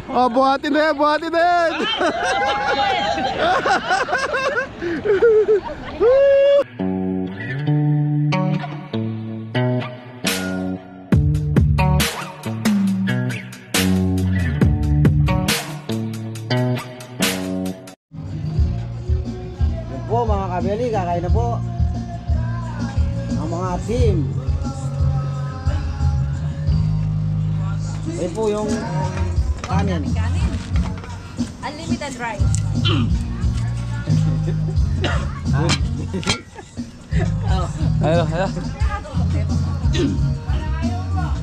Oh, buhatin na yan, buhatin na yan. Yan po mga kabeli, kakain na po ang mga team. Ito po yung kanin. Unlimited rice. Ayo, ayo.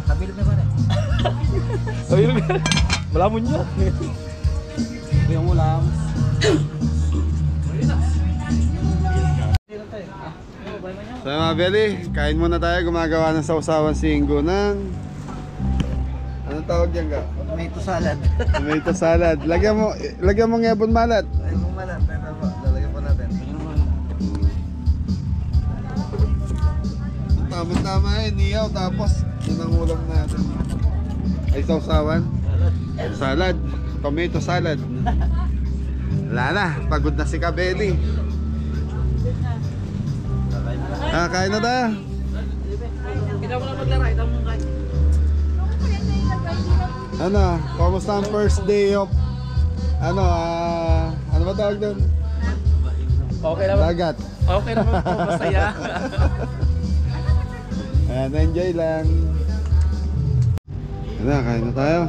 Kabilog na ba na? Ayun, malamon niya. Ito yung ulam. So mga beli, kain muna tayo. Gumagawa ng sausawan si Ingo ng... Anong tawag yan ka? Tomato salad. Tomato salad. Lagyan mo ng ebon malat. Ay, kung malat. Ito po, lalagyan po natin. Tama-tama niyaw. Tapos, yun ang ulam natin. Ay, sausawan. Salad. Tomato salad. Wala na. Pagod na si Kabeli. Kain na tayo. Kita mo na maglaro. Ito mo kain. Ano, kamusta ang first day of ano ba tawag doon? Okay naman. Dagat. Okay naman po, masaya. Ayan, enjoy lang. Ano, kain na tayo.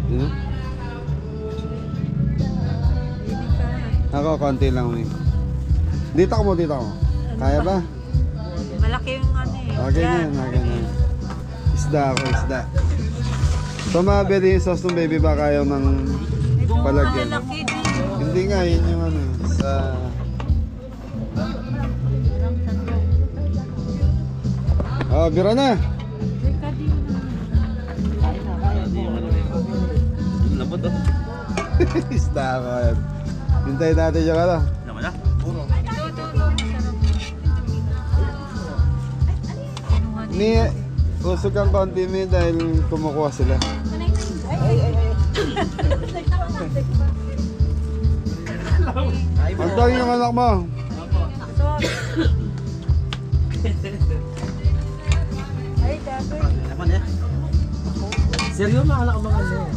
Ano? Ako, konti lang eh. Dito mo. Kaya ba? Malaki yung ano eh. Okay na yan, okay na yan. Isda ako, isda. So mabili yung sauce ng baby baka ayaw ng palagyan. Malaki din. Hindi nga, yun yung ano sa... Oh, bira na! Labot ito. Isda ako yan. Hintayin natin yung ano. Naman na? Puro. Ni, usog ang konti mi dahil kumukuha sila. Ang tawag yung anak mo. Ay, dapat. Naman eh. Seryo mga anak mga ano.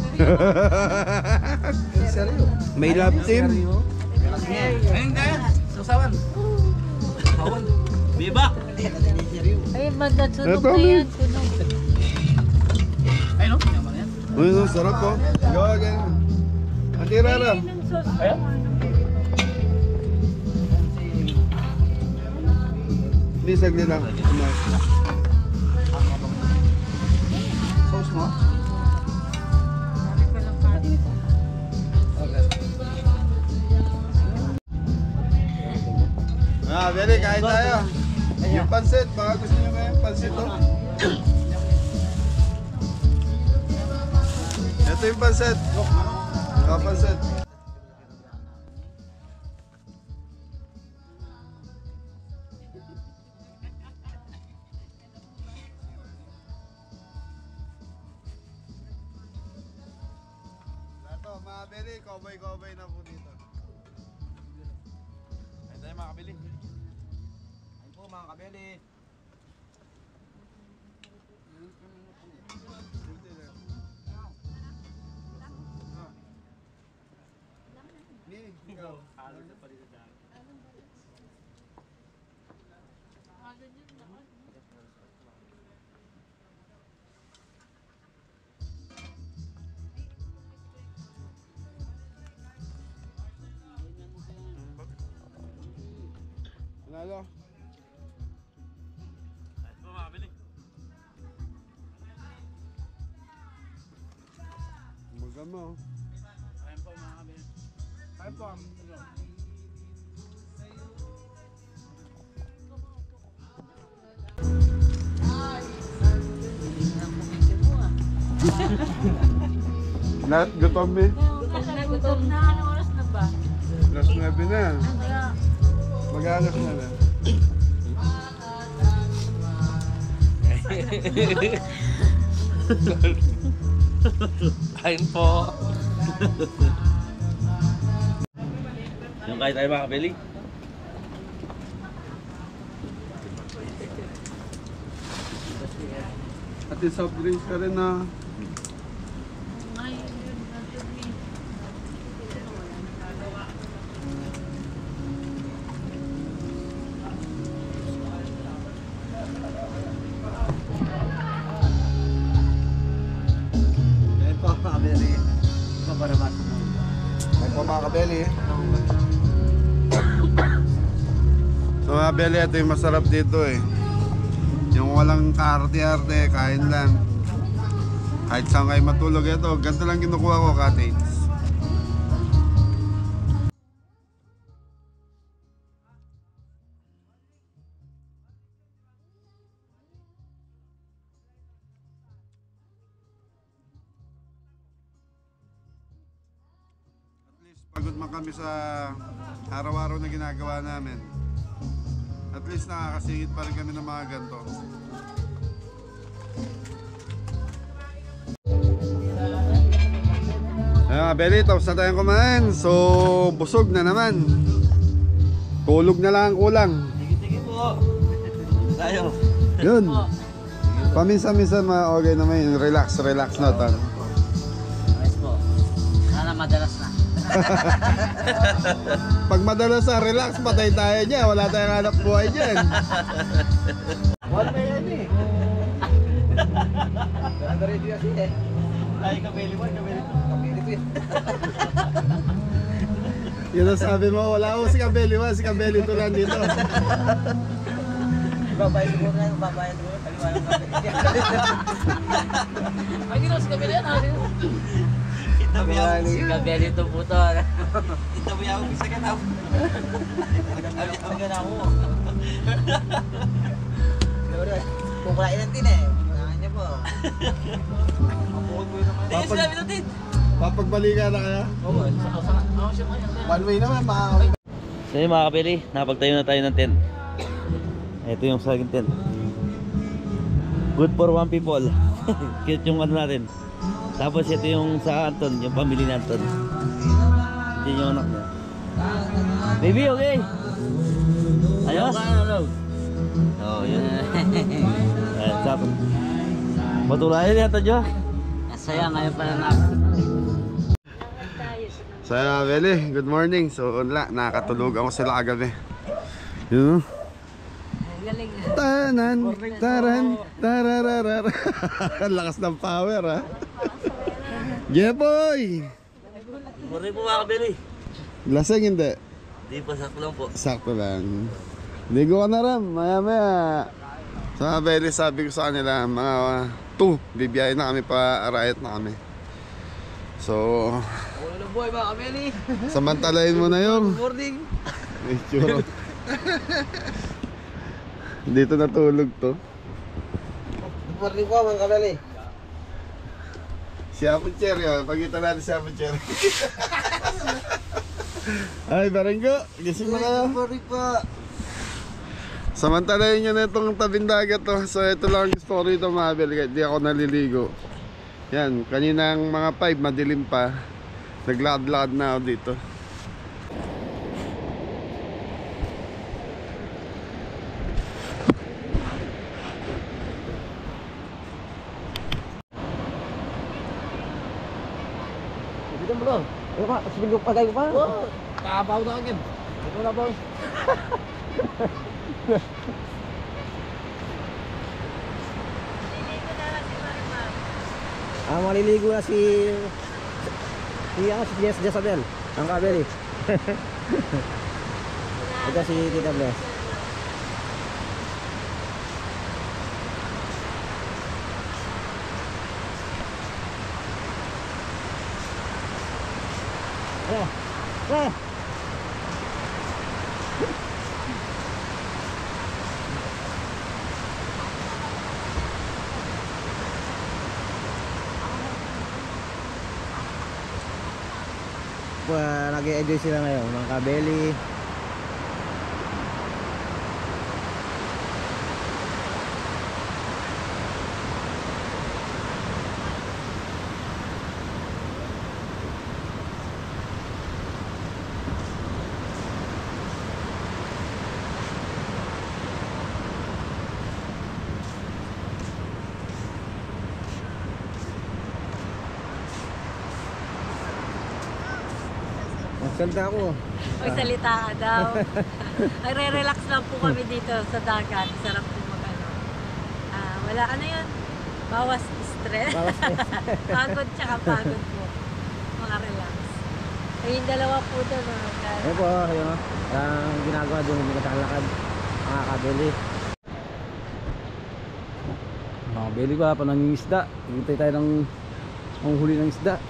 Seryo. May love team. Ayun kaya. Susawan. Susawan. Biba. Ay, magdasunog Ito, na may- yan. Sunog. Ay no? Yaman yan. Uy, no, sarap po. Gawa ganyan. Ang tirara. Ng sauce. Ayan. Hindi, sagli lang. Sauce mo? Beli, kain tayo. Yung pansit, baka gusto nyo ngayon, pansit to. Ito yung pansit. Pansit. Ito, mga beli, cowboy na po dito. Ayun tayo mga kabili. Ayun po mga kabeli. Nalo. Ayun po mga kabeli. Magama oh. Ayun po mga kabeli. Ayun po. Lahat gutom eh. Gutom na Gutom na. Anong oras na ba? Alas 9 na. Kaya, Mag-alas na na. Kain po. Yung kahit tayo makabili. At yung soft drinks ka rin na. ay, yun, natumi. Ayun po, mga kabeli. Mabarabat. Ay po mga kabeli. So mga kabeli, ito yung masarap dito eh. Yung walang kaarte-arte, kain lang. Kahit saan kayo matulog ito, ganito lang kinukuha ko, cottage. At least pagod man kami sa araw-araw na ginagawa namin. At least nakakasingit pa rin kami ng mga ganito. Ayun, Beli, tapos na tayong kumain. So, busog na naman. Tulog na lang ang kulang. Sige po. Tayo. Yun. Paminsan-minsan okay naman yun. Relax na to. Ayos po. Sana madalas na. Pag madalas na relax, patay tayo dyan. Wala tayong hanap buhay dyan. One way yan eh. Nag-ready kasi eh. Ay, kabeli mo, kabeli mo. Kabeli ko eh. Yun ang sabi mo, wala ako si Kabeli mo. Si Kabeli ito lang dito. Babayad siguro na, babayad siguro. Kaliwa ng kabeli. Ay, di na si Kabila yan. Itabi ako. Si kabeli ito po ito. Itabi ako. Isa ka na. Taga na ako. Siguro, kukulain natin eh. Kailangan niya po. Tingin sinabi natin. Papagbalikan na kaya? One way naman, So yun mga kapili, napagtayo na tayo ng tent. Ito yung saging tent. Good for one people. Cute yung ano natin. Tapos ito yung sa Anton, yung pamilya ni Anton. Ito yung anak niya. Baby, okay? Ayos? Oo, yun. Ayan, sapon. Matulayan yan, Anton, Joe. Saya ngayon pala na. So Beli, good morning. So wala, nakatulog ako sila kagabi. Yun. Galing. Tanan, taran, tarararar. Ang lakas ng power ha. Jepoy! Muri po mga kapili. Lasing hindi? Di pa sakto lang po. Sakto lang. Ligo ka na ram, maya maya. So Beli, sabi ko sa kanila, mga 2, bibiyahin na kami pa, riot na kami. So, Ulo ng buhay mga kabeli. samantalain mo na yung Morning. itsura. Dito natulog to. Morning po mga kabeli. Si Apo Cherry, pagkita natin si Apo Cherry. Ay, Baranggo, gising mo na. Morning po. Samantalayin nyo na itong tabing dagat to. So ito lang ang story ito mga Beli, kahit di ako naliligo. Yan, kaninang mga 5, madilim pa. Naglakad-lakad na ako dito. Dito mo lang. Ano pa? Sibig pa tayo pa? Oo. Kabaw na agad. Ito na boss. Maliligo na si Jezabel, ang kabeli. Ito si Tita Bless. nag-enjoy sila ngayon, mga kabeli. Magsalita ako. Magsalita ka daw. Nagre-relax lang po kami dito sa dagat. Sarap po mag-ano. Wala ka na yun. Bawas stress. Bawas stress. Pagod tsaka pagod po. Mga relax. Yung dalawa po doon. Ayun po, ayun o. Ang ginagawa doon, hindi nakakalakad. Mga kabeli. Mga kabeli ko, pananging isda. Hintay tayo ng huli ng isda.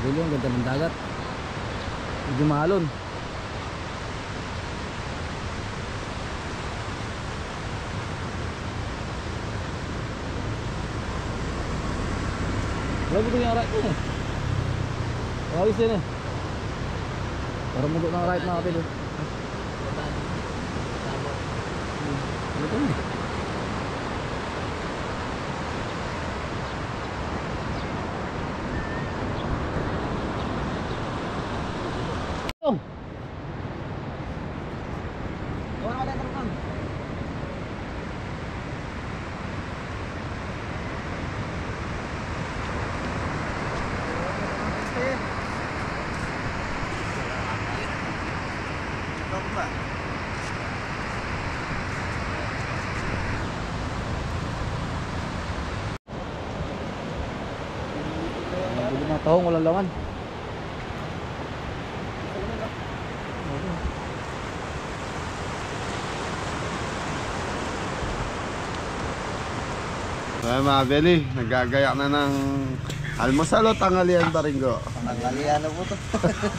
Kabeli, ang ganda ng dagat. Medyo mahalon. Wala mo yung right mo eh. Wawis din eh. Parang mugot ng right mga kapilo. Ano ito eh? Oh! Wala ka tayo tarapang. Bili ng tahong, walang laman. Ay, mga beli, nagagayak na ng almusal o tanghalian ba ringo? Tanghalian na po to.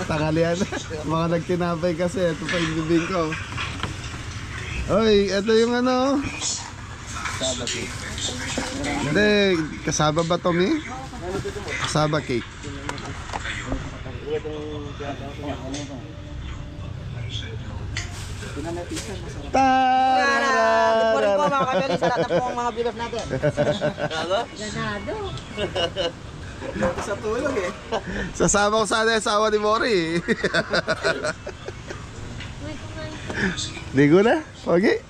Tanghalian. Mga nagtinapay kasi, ito pa yung bibing ko. Oy, ito yung ano. Kasaba cake. Hindi, kasaba ba to, Mi? Kasaba cake. Good morning po mga kabeli, sa lahat na po ang mga viewers natin. Ganado. Sa tulog eh. Sasama ko sana yung asawa ni Mori. May kumain. Ligo na? Okay.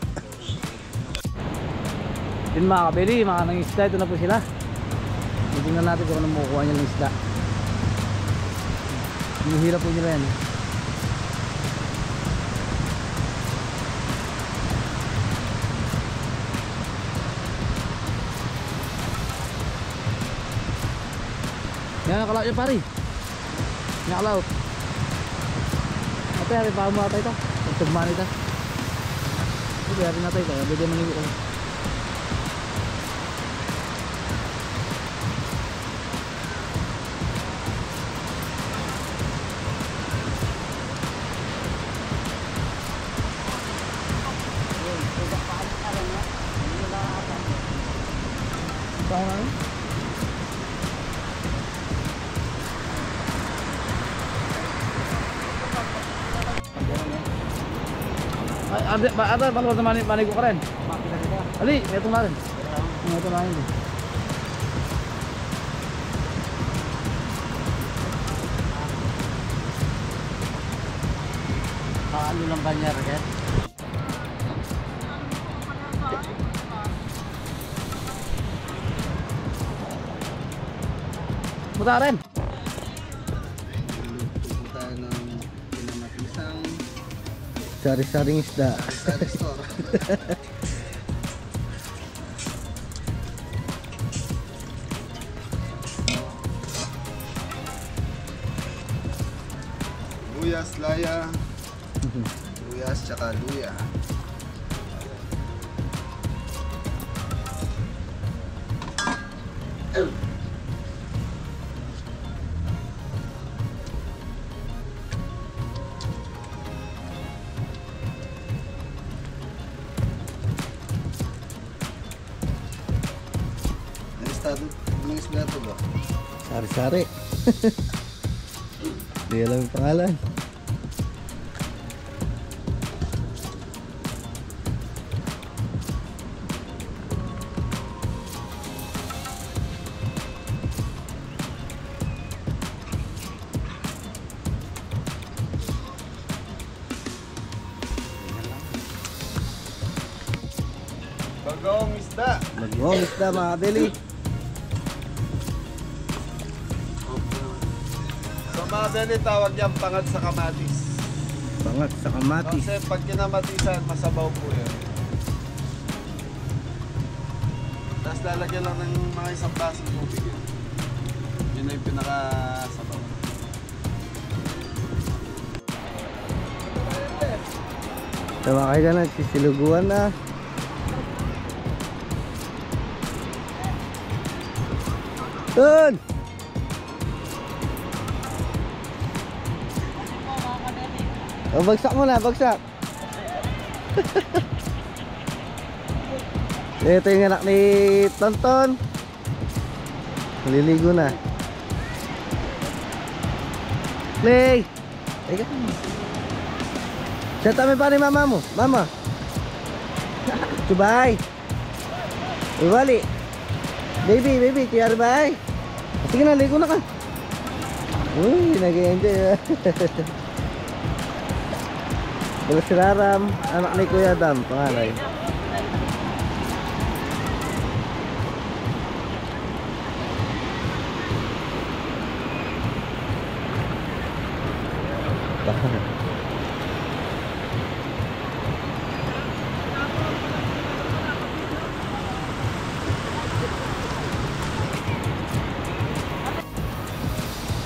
Yun mga kabeli, mga nangisda, ito na po sila. Tingnan natin kung anong makukuha niya ng isda. Hinihirap po nila yan. Yan nakalaot yung pari. Nakalaot. Ate, hari pa mo ata ito. Pagtagman ito. Ito, hari natin ito. Bigyan mo nito. Ada balon sa mani ko ka rin. Ali, ito na rin. Ito na rin. Ano lang banyar ka? Puta rin. Tayo ng pinamatisang Sari-saring isda. restaurant. Luyas, laya. Luyas, tsaka luya. Anong isda to ba? Sari-sari. Hindi alam yung pangalan. Bagong isda. Bagong isda mga kabili. Sa mga beli, tawag yan pangat sa kamatis. Pangat sa kamatis. Kasi pag kinamatisan, masabaw po yan. Tapos lalagyan lang ng mga isang basong tubig yan. Yun na yung pinakasabaw. Tama kayo na, nagsisiluguan na. Doon! O, bagsak mo na, bagsak. Ito yung anak ni Tonton. Naliligo na. Play! Teka. Siya tabi pa ni mama mo. Mama. Subay. Ibali. Baby, tiyari bay. Sige na, ligo na ka. Uy, nag-enjoy. Wala si Raram, anak ni Kuya Dam, pangalay.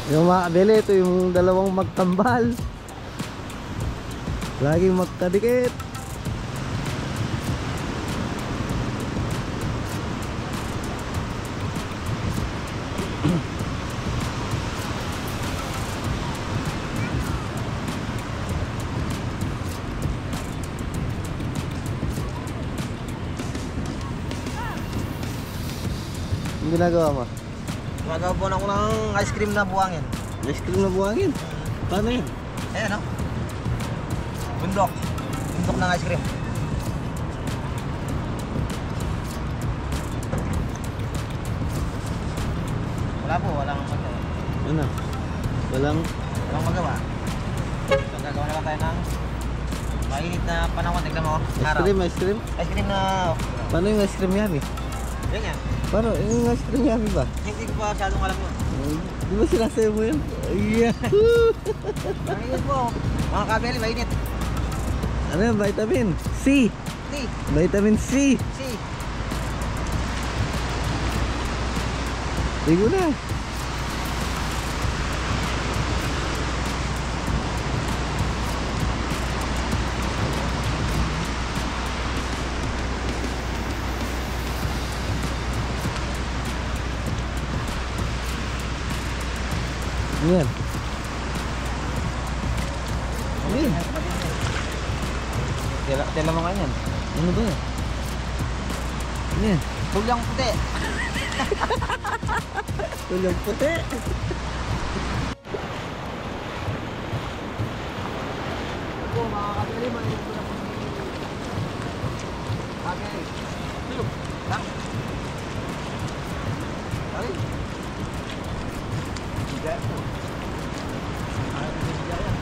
Yung mga kabili, ito yung dalawang magtambal. Laging magkadikit. Ang ginagawa mo? Gumagawa po ako ng ice cream na buhangin. Ice cream na buhangin? Paano yun? Ayan o. Bundok. Bundok ng ice cream. Wala po, walang magawa. Ano? Walang... Walang magawa. So gagawa na lang tayo ng mainit na panahon. Tignan mo. Araw. Ice cream? Ice cream na... Paano yung ice cream yummy? Yan yan. Paano? Yung ice cream yummy ba? Hindi ko pa masyadong alam yun. Di ba sinasayo mo yun? Yeah. Mainit po. Mga kabeli, mainit. Ano yung vitamin? C! C. Vitamin C! C. Ligo na! Ano yan? Ano yan? Tela mo nga yan. Ano ba yan? Ano yan? Tulyang puti. Tulang puti! Ito, mga kabeli, mainit po na po. Kabeli. Silog. Lang. Ay. Higa po. Ay, higa yan.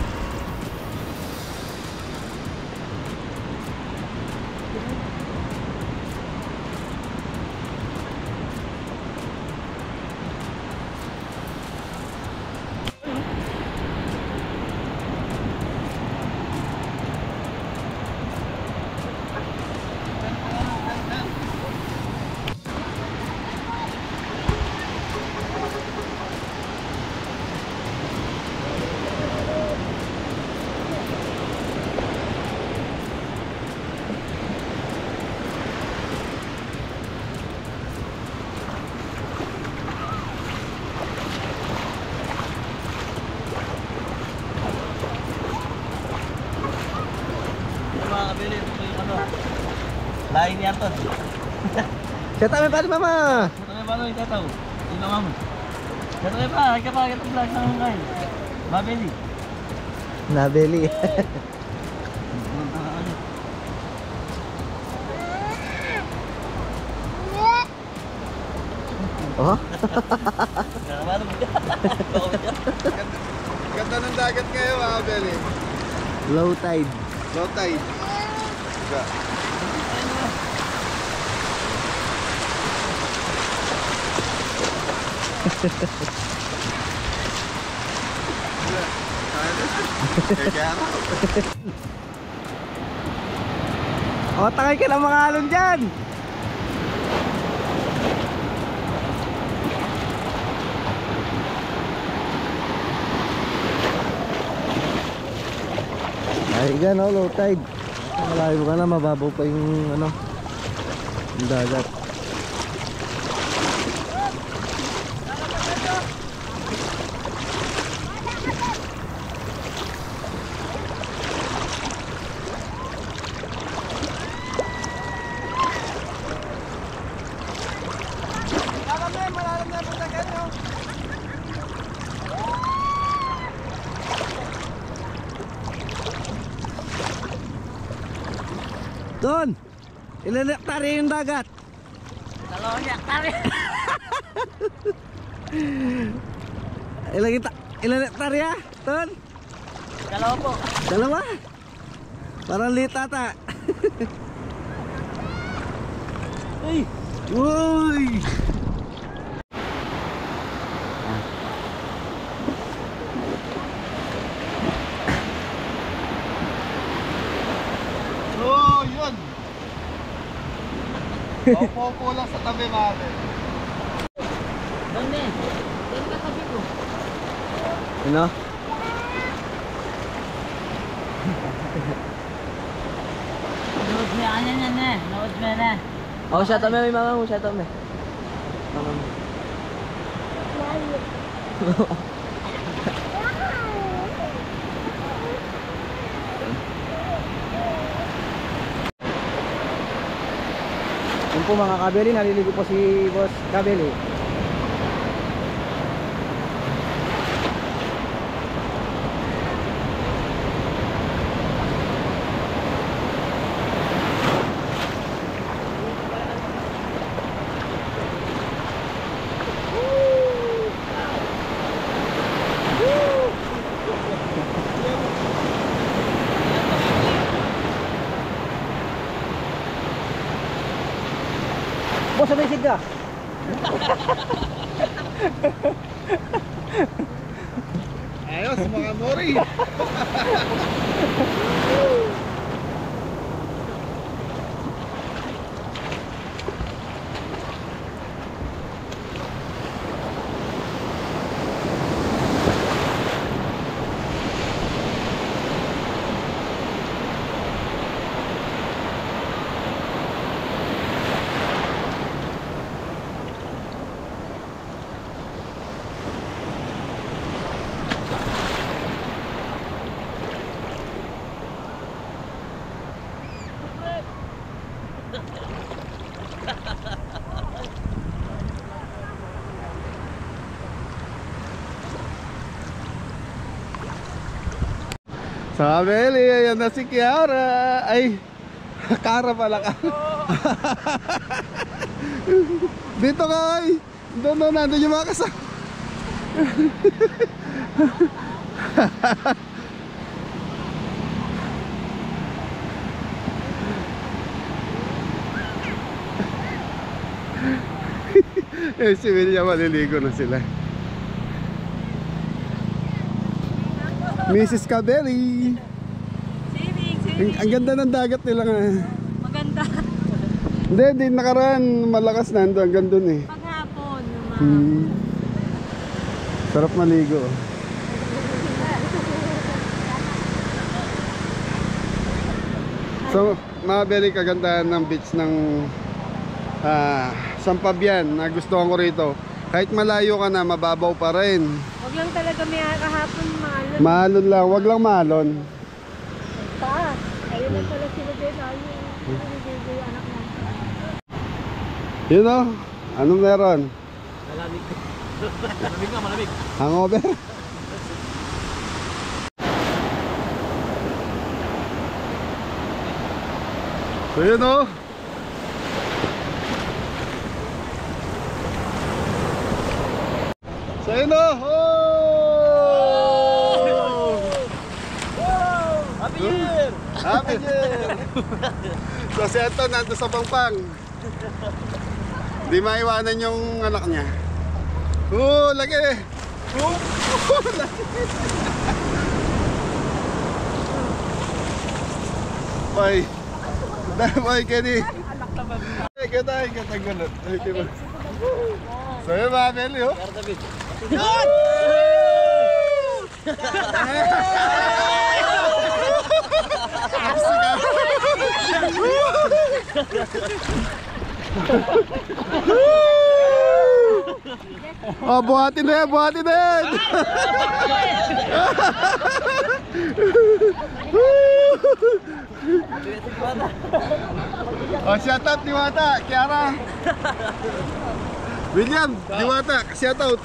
Mga kabili, ito yung ano. Lain ni Anton. Siya tabi pa ni mama! Ito nga paano itataw? Ino nga mo. Kaya pa, kita vlog ng kain. Mabili. Nabeli. Oh? Ganda ng dagat ngayon mga Beli. Low tide. Low tide. Diba? Oh, takay ka ng mga alon dyan. Ay, no, low tide. Malayo ka na, mababaw pa yung ano, yung dagat. Doon! Ilan hektare yung dagat? 2 hektare. Ilan hektare ya? Doon? 2 po. 2? Parang liit ata. Uy! Uy! Oh, yun! Paupo lang sa tabi mga Beli. Donde? Doon ka tabi ko. Ano? Nood mo yan eh. Nood mo na. Oh, shut up may mama mo, shut up may. Mama mo. Yun po mga kabeli, naliligo po si Boss Kabeli. Boss, sumisid ka? Ayos mga mori! Sa Beli, ayan na si Kiara. Ay, Kara pala ka. Dito ka ay. Doon, nandun yung mga kasama. Eh, si William maliligo na sila. Mrs. Kabeli. Swimming. Ang ganda ng dagat nila nga. Maganda. Hindi nakaraan. Malakas na ando. Hanggang dun eh. Paghapon. Sarap maligo. So, Mabeli, kagandahan ng beach ng Sampabian na gustuhan ko rito. Kahit malayo ka na, mababaw pa rin. Huwag lang talaga may kahapon maalon. Maalon lang, wag lang maalon. Taas. Ayun lang pala sila din. Ayun. Yung anak mo. Yun o, Anong meron? Malamig. Malamig nga, malamig. Hangover? So yun o. So yun o. Happy New Year! Happy New Year! So si Anton nandun sa Pangpang. Di maiwanan yung anak niya. Laki! Laki! Bye! Bye, Kenny! Kita gulot. So yun mga Beli, oh. Oh, buhatin na yan, buhatin na yan. Oh, shout out Diwata, Kiara. William, Diwata, shout out.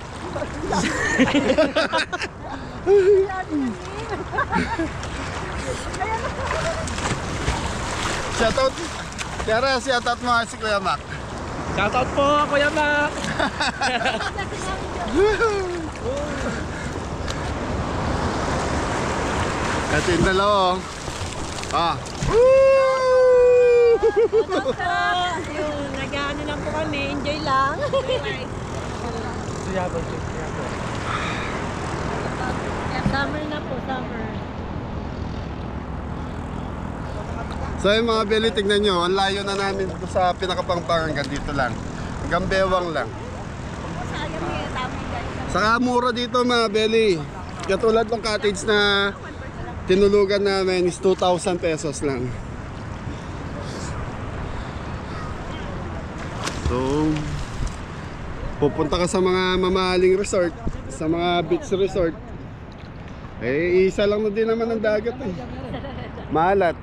Shout out. Kiara, shout out mo si Kuya Mac. Shoutout po, Kuya Mac! Kasi yung dalawa, ah. Yung nag-ano lang po kami, enjoy lang. Summer na po, summer. So yung mga Beli, tignan nyo, ang layo na namin dito sa pinakapangpangan, hanggang dito lang. Hanggang Bewang lang. Saka mura dito mga Beli. Katulad ng cottage na tinulugan namin is 2,000 pesos lang. So, pupunta ka sa mga mamahaling resort, sa mga beach resort. Eh, isa lang na din naman ang dagat eh. Maalat.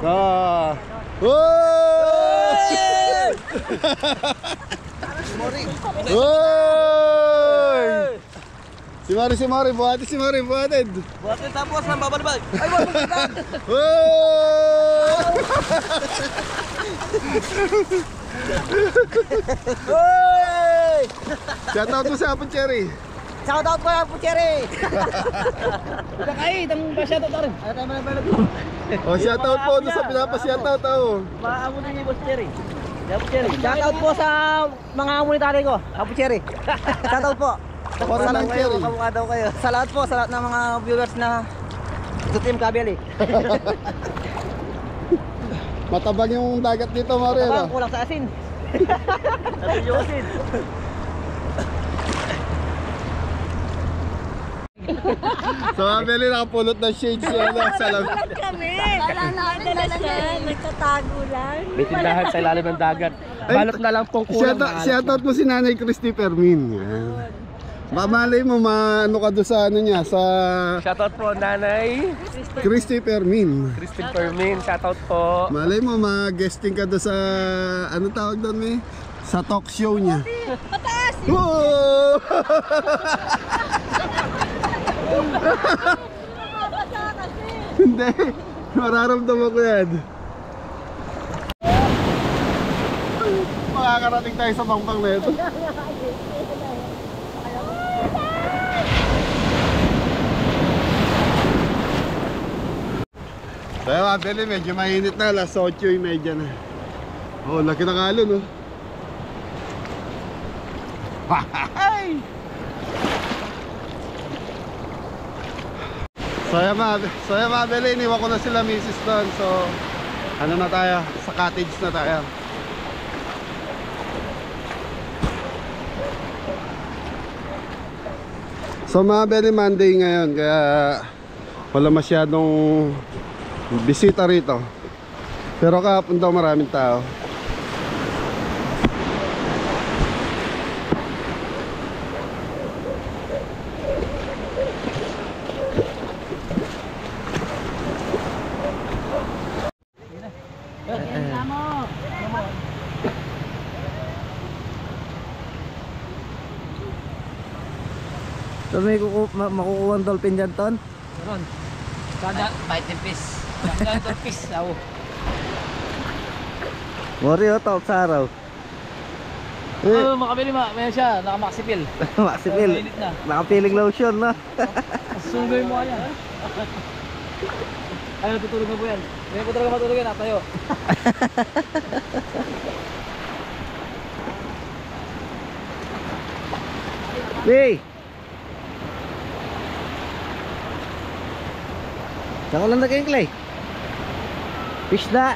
Ah. Oy! Si Mari, buhatin si Mari, buhatin. Buhatin tapos ng babalbag. Ay, babalbag! Oy! Shout out mo sa Apple Cherry. Shoutout ko yan po, Cherry! Udah kayo, itang shoutout na rin. Ano tayo malabalag po? Oh, shout out po doon sa pinapa-shout out oh. Maamo na niyo, Boss Cherry. Apo Cherry. Shoutout po sa mga amunitari ko, Apo Cherry. Shoutout po. Para lang Cherry. Kamukha daw kayo. Sa lahat po, sa lahat ng mga viewers na sa Team Kabeli. Matabang yung dagat dito, Mari. Bang, kulang sa asin. Asin yung asin. So, Abeli, nakapulot ng shades siya sa lamig. Kami! Nadala siya, nagtatago lang. May tindahan sa ilalim ng dagat. Balot na lang pong kulang. Shoutout mo si Nanay Christy Fermin. Mamalay mo, maano ka doon sa ano niya, sa Shoutout po, Nanay. Christy Fermin. Christine Fermin, shoutout po. Malay mo, mag-guesting ka doon sa, ano tawag doon eh? Sa talk show niya. Pataas! Whoa! Hindi, mararamdaman ko yan. Makakarating tayo sa Pangpang na ito. Kaya mga Beli, medyo mainit na, alas 8:30 na. Oh, laki ng alon, oh. So yan mga Beli, iniwan ko na sila misis doon. So, ano na tayo, sa cottage na tayo. So mga Beli, Monday ngayon, kaya wala masyadong bisita rito. Pero kahapon daw maraming tao. So may makukuha ang dolphin dyan, Ton? Meron. Kada 20 piece. Kada 20 piece. Ako. Mori o, top sa araw. Oo, makabili Meron siya. Naka-maxipil. Maxipil. Mainit na. Nakapiling lotion, no? Sunugay mo yan. Ayaw, tutulog na po yan. Ngayon po talaga matulog yan. Tayo. Hey! Saan ko lang naging clay? Fish na!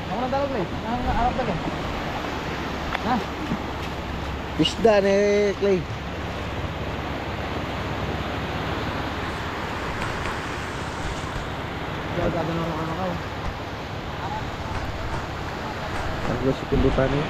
Ako nang dalog na eh. Harap na eh. Ha? Fish na ni clay. Kaya gagawin ako ano ka. Ang si pindutan niya.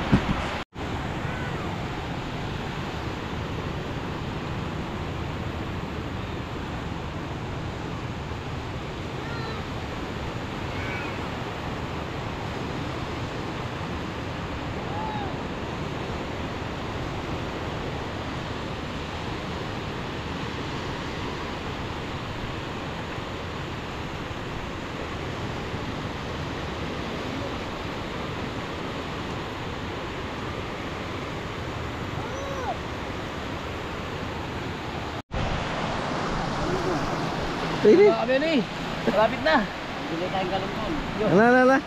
Pwede? Mga kabili. Malapit na. Hindi tayong galungkong. Ala.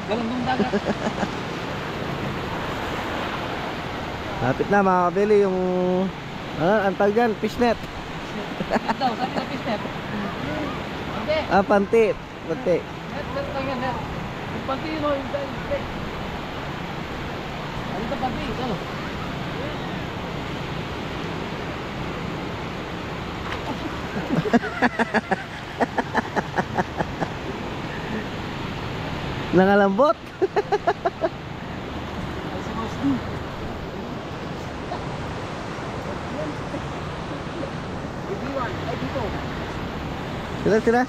Galungkong dagat. Lapit na mga kabili yung ang tawag dyan, fishnet. Ito, sabi na fish net. Hindi. Panti. Net lang yan, net. Yung panty yun o, yung net. Ano ito panty? Ito. Nangalambot. Sila.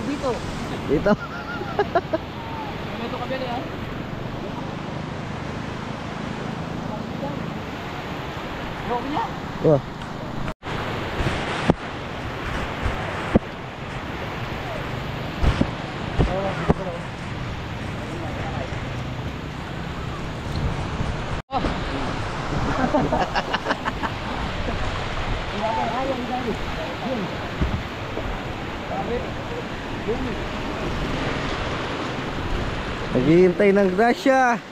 Dito. Dito. Ito kabili ha. Yok niya. Wah. Naghihintay ng grasya.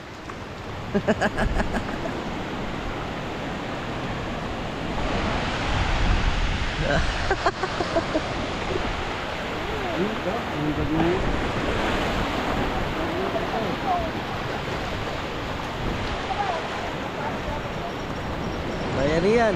Bayanihan.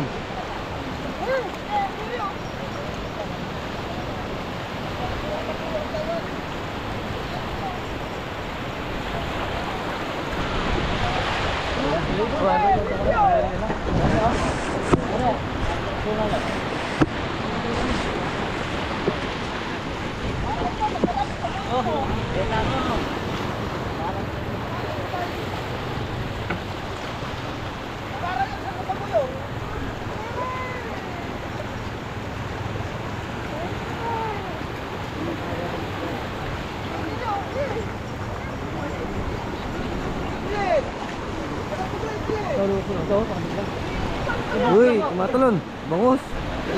Uy, tumatalon. Bangus.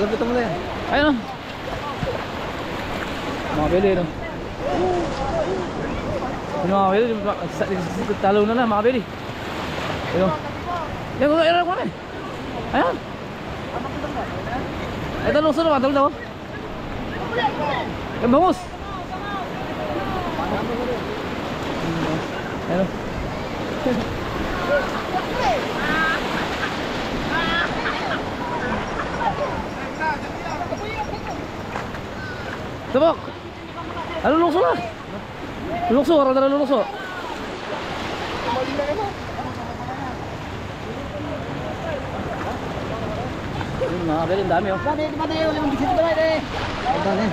Lapit mo na yan. Ayun o. Mga kabili no. Yung mga kabili, talo na lang mga kabili. Ayun. Yan ko na. Ayun. Ito luso na, talo daw. Yan bangus. Ayun. Tabok. Ano lukso na? Lukso, rada na lukso. Yun mga kabili, ang dami oh. Ang dami.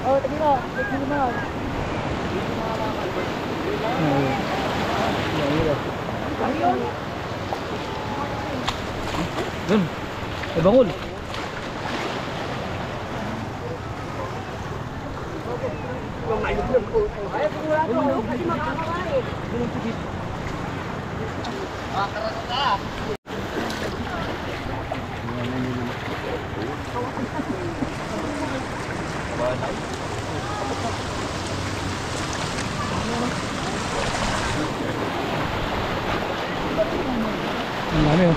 Oh, tabi mo. Tabi mo. Ayun. Yun. Ay bangol. Ang dami oh.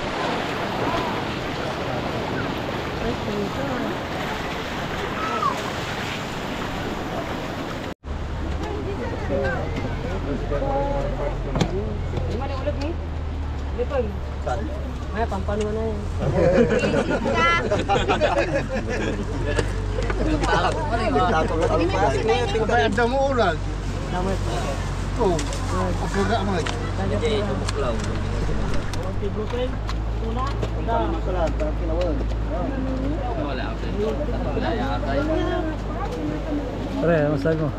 Ay, pampano na yun. Anda mo ulan. Oh, pagkaga mo. Pre, ano masabi mo?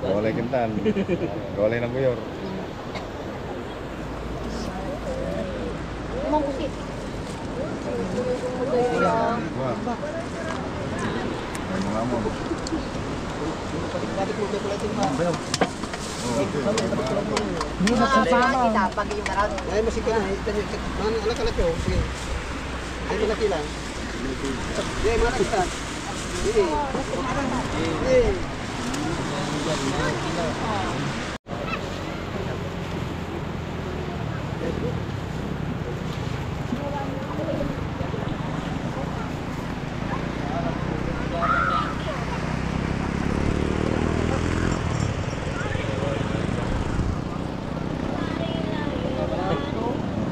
Golay kental. Golay ng mayor. Hindi kita pag yung marami. Ay, masih ka na. Mana anak-anak ko. Sige. Ay, malaki lang. Ay, mana kita. Ini. Ini.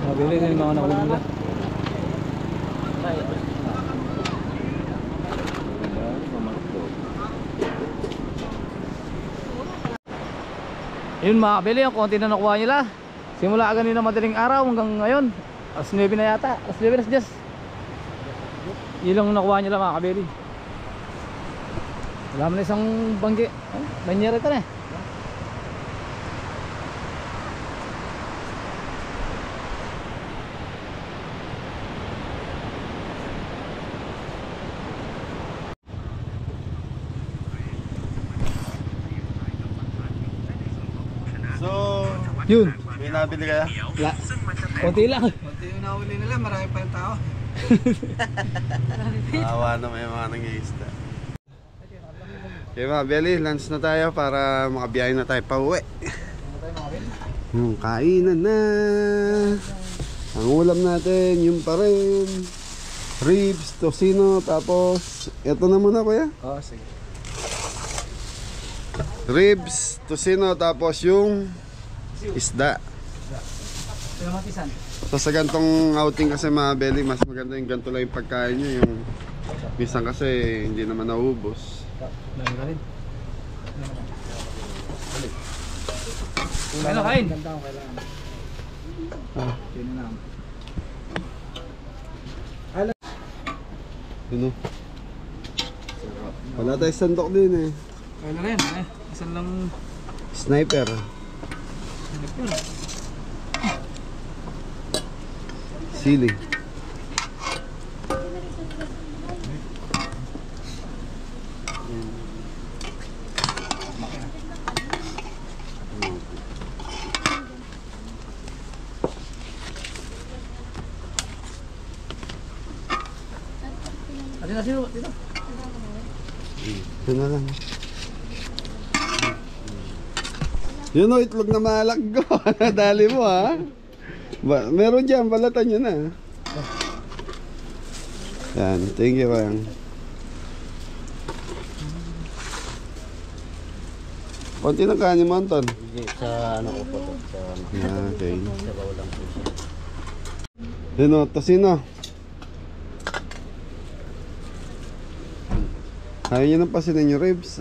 Mabili na yung mga nakuha nila. Yun mga kabili, yung konti na nakuha nila. Simula kanina madaling araw hanggang ngayon. Alas 9 na yata. Alas 9 na siya. Yun lang nakuha nila mga kabili. Wala mo na isang banggi. Banyera ka na eh. So, Yun. may nabili kaya? Wala. Konti lang. Konti yung nahuli nila. Marami pa yung tao. Awa na may mga nangyayista. Okay mga Beli, lunch na tayo para makabiyahe na tayo pa uwi. Kainan na. Ang ulam natin, yung pa rin. Ribs, tocino, tapos ito na muna kuya. Oo, sige. Ribs, tocino, tapos yung isda. Yung matisan. So sa gantong outing kasi mga Beli, mas maganda yung ganito lang yung pagkain nyo. Yung minsan kasi hindi naman naubos. Dami ka rin. Kailan kain? Ganda ko kailangan. Yun na lang. Ano? Wala tayo sandok din eh. Kailan rin. Isang lang. Sniper. Sili. Dito. Ito na lang. Yun o, itlog na malaggo. Nadali mo ha. Meron dyan, balatan nyo na. Yan, thank you bang. Konti ng kanin mo Anton. Sa ano ko po to? Sa Okay. sabaw lang po siya. Yun o, tocino. Ayaw nyo ng pasinin yung ribs.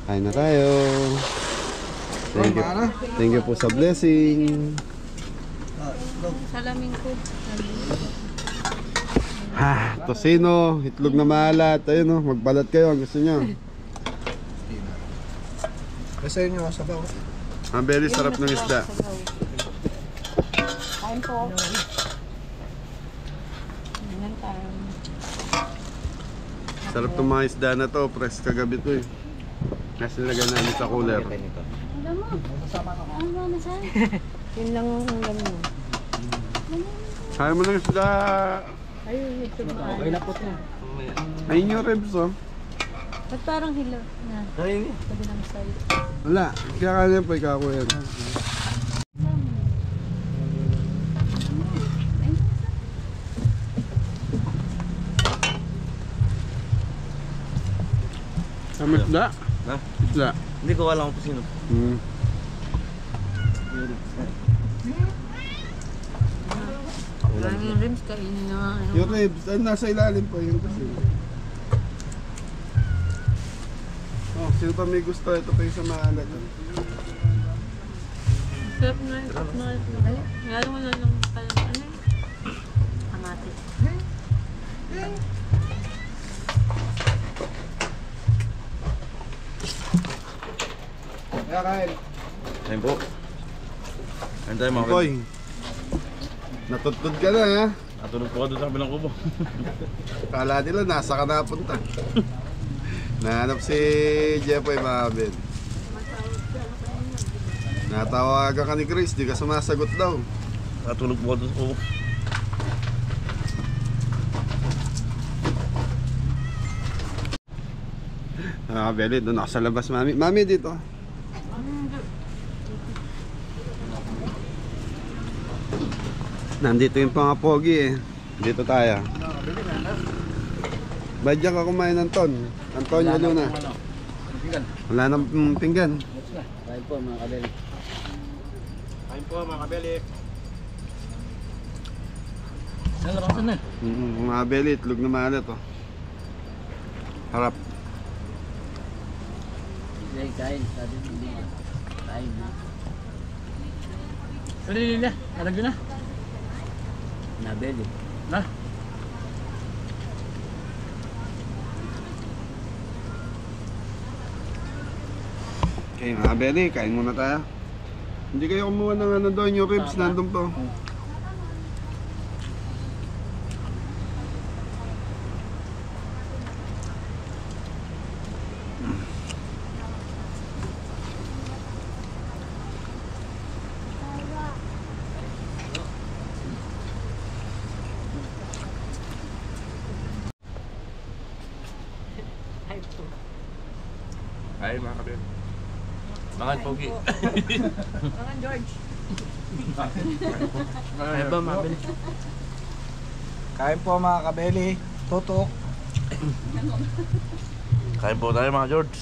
Kain na tayo. Thank you po sa blessing. Salamin ko. Ha, tocino, itlog na maalat. Ayun o, magbalat kayo ang gusto nyo. Kasi yun yung sabaw. Very sarap ng isda. Kain po. Ayan tayo. Sarap tong mga isda na to. Press kagabi to eh. Kasi nilagay namin sa cooler. Alam mo. Ano na saan? Yun lang ang ulam mo. Kaya mo ng isda. Ayun, ito mo. Okay na po ito. Ayun yung ribs oh. Ba't parang hilo na? Ay, Sabi ng side. Wala. Kaya kanya po ikaw ko yan. Ang isda? Ha? Isda. hindi ko alam kung sino. Parang yung ribs, kainin na ano. Yung ribs, nasa ilalim po yun kasi. Oh, sino pa may gusto? Ito pa yung sa maalat. Sarap na yun. Sarap na yun. Ay, lalo mo na lang pala. Ano yun? Kamatis. Kaya kain. Ayun po. Ayun tayo mga Boy, natutod ka na ha? Natulog po ka doon sa kabilang kubo. Kala nila nasa ka napunta. Nahanap si Jeffoy mga Ben. Natawagan ka ni Chris, di ka sumasagot daw. Natulog po ka doon sa kubo. Beli, doon ako sa labas, mami. Mami, dito. Nandito yung mga pogi eh. Dito tayo. Badya ka kumain ng ton. Antonio Luna. Wala nang pinggan. Kain po mga kabeli. Kain po mga kabeli. Nalarasan na. Mga beli, itlog na maalat oh. Harap. Kain. Sabi hindi. Kain na. Pwede nila. Naragyo na. Nabeli. Na. Okay mga beli, kain muna tayo. Hindi kayo kumuha ng ano doon, yung ribs nandun po. Ay mga kabel. Mga pogi. Mga George. Ay ba mabili? Kain po mga kabeli. Tutok. Kain po tayo mga George.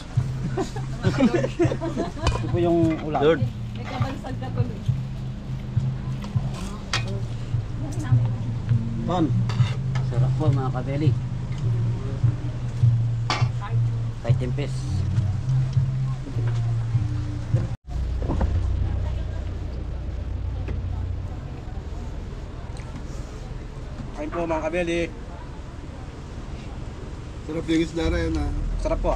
Ito po yung ulam. George. May kabansag ka tuloy. Ton. Sarap po mga kabeli. Kahit tempes. Kain po mga kabeli. Sarap yung isda na yun ha. Sarap po.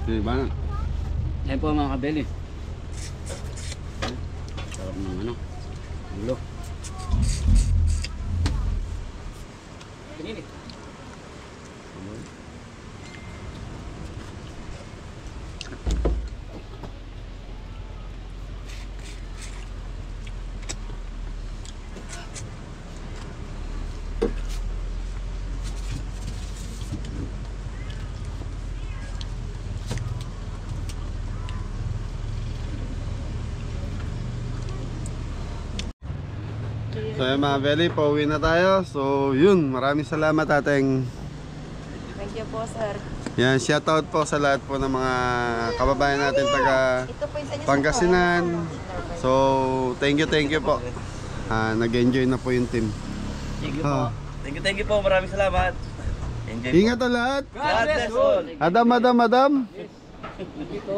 Diba na? Ayan po mga kabeli. Sarap ng ano. Ulo. Pinili. So yun mga beli, pauwi na tayo. So yun, maraming salamat ating. Thank you po, sir. Yan, shoutout po sa lahat po ng mga kababayan natin taga Ito po yung sa inyo, Pangasinan. So thank you po. Nag-enjoy na po yung team. Thank you Ah. po. Thank you po. Maraming salamat. Enjoy. Ingat ang lahat. God bless all. Adam. Dito.